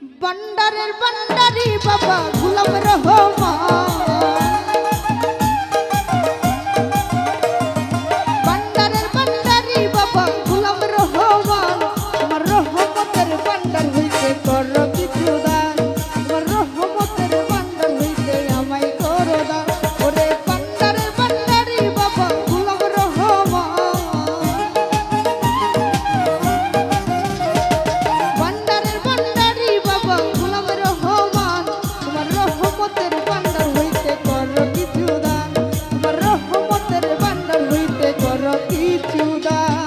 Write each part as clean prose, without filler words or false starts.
बंडारेर बंडारी बाबा गुलाम रहमान बंडारेर बंडारी बाबा गुलाम रहमान तुम्हार रहमतेर बंडार हইতে करो किछु दान तुम्हार रहमतेर बंडार हইতে আমায় করো দান ওরে बंडारेर बंडारी बाबा गुलाम रहमान बंडारेर बंडारी बाबा गुलाम रहमान तुम्हार रहमतेर बंडार हইতে करो किछु दान तुम्हार रहमतेर बंडार हইতে करो किछु दान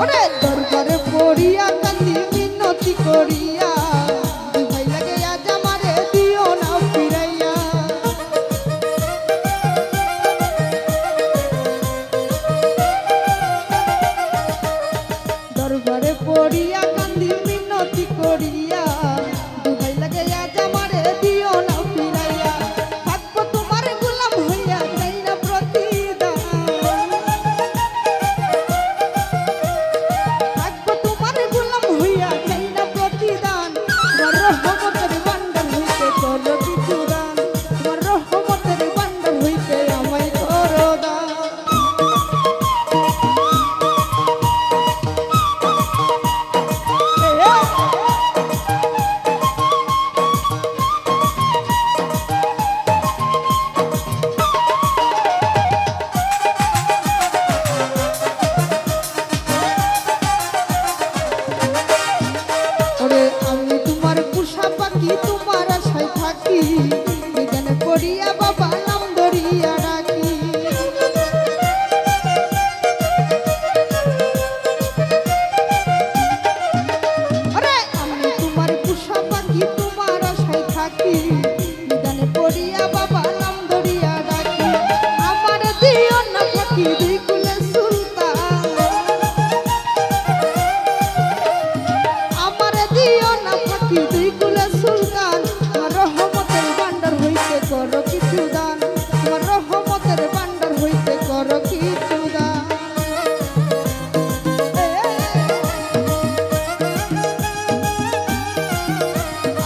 ওরে দরবারে পড়িয়া কান্দি মিনতি করিয়া দুহাই লাগে আজ আমারে দিও না ফিরাইয়া দরবারে পড়িয়া কান্দি মিনতি করিয়া দুহাই লাগে আজ আমারে দিও না ফিরাইয়া থাকবো তোমার গোলাম হইয়া চাই না প্রতিদান থাকবো তোমার গোলাম হইয়া চাই না প্রতিদান তোমার রহমতের বান্ডার হইতে করো কিছু দান তোমার রহমতের বান্ডার হইতে আমায় করো দান ওরে আমি তোমার পোষা পাখি তোমার আশায় থাকি এখানে পড়িয়া বাবা নাম ধরিয়া রাখি ওরে আমি তোমার পোষা পাখি তোমার আশায় থাকি এখানে পড়িয়া বাবা নাম ধরিয়া রাখি আমার দিও না পাখি দুই কুলে সুলতান আমারে দিও না পাখি দুই কুলে সুলতান তোমার রহমতের বান্ডার হইতে করো কিছু দান তোমার রহমতের বান্ডার হইতে করো কিছু দান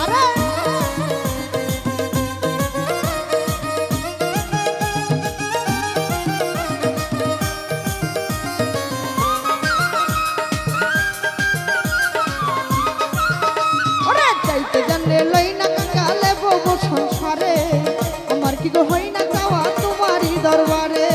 আরে ওরে চাইতে জানলে লই না কাকালে ববো সংসারে আমার কি গো হই না চাওয়া তোমারই দরবারে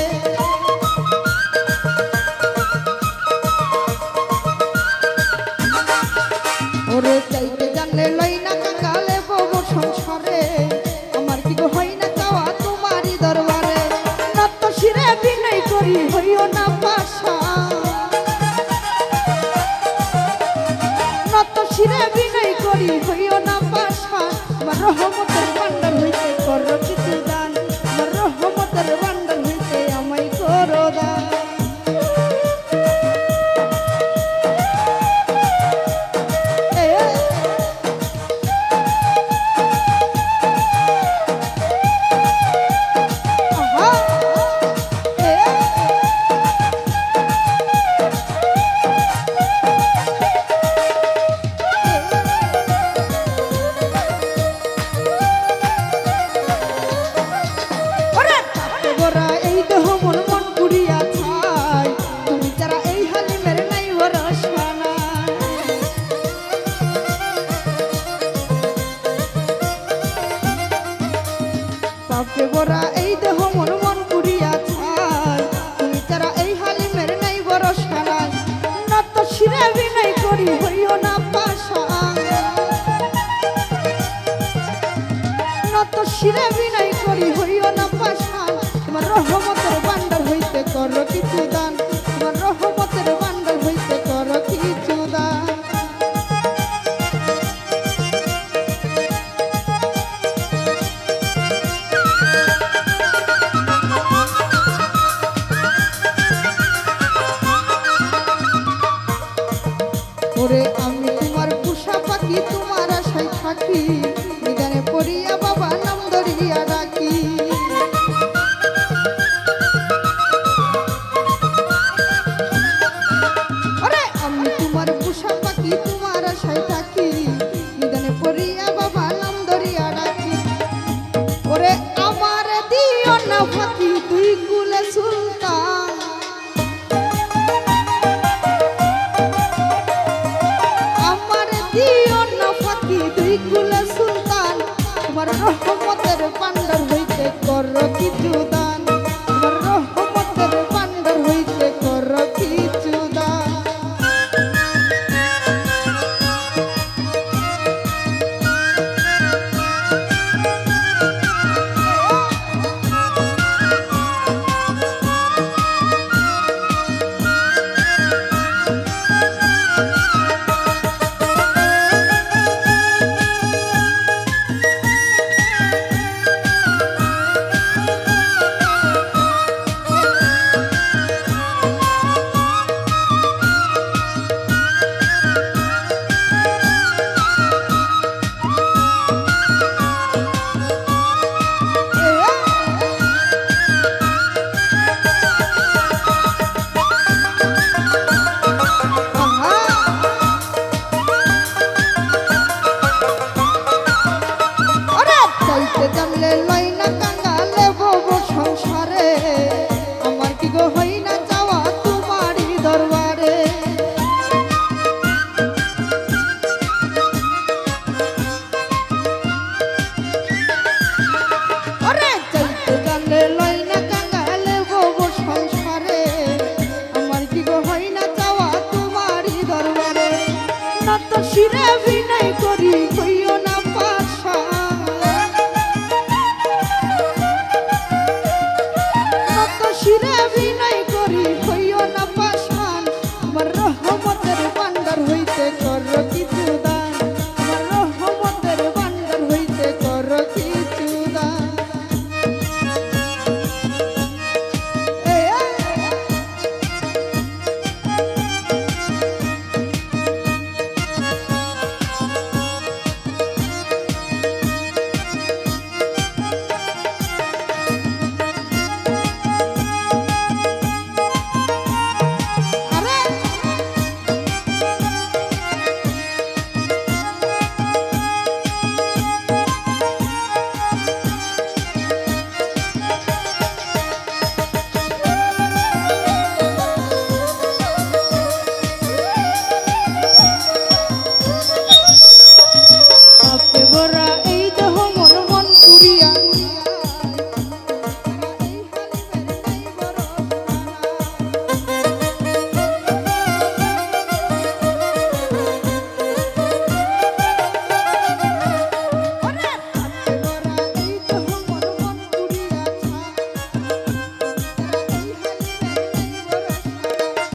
ওরে চাইতে জানলে লই না কাকালে ববো সংসারে আমার কি গো হই না চাওয়া তোমারই দরবারে নত শিরে বিনয় করি হইও না পাশা নত শিরে বিনয় করি হইও না পাশা আমার রহমতের বান্ডার হইতে করো কিছু দান আমার রহমতের বান্ডার হইতে আমায় করো দান আহা কি গো হই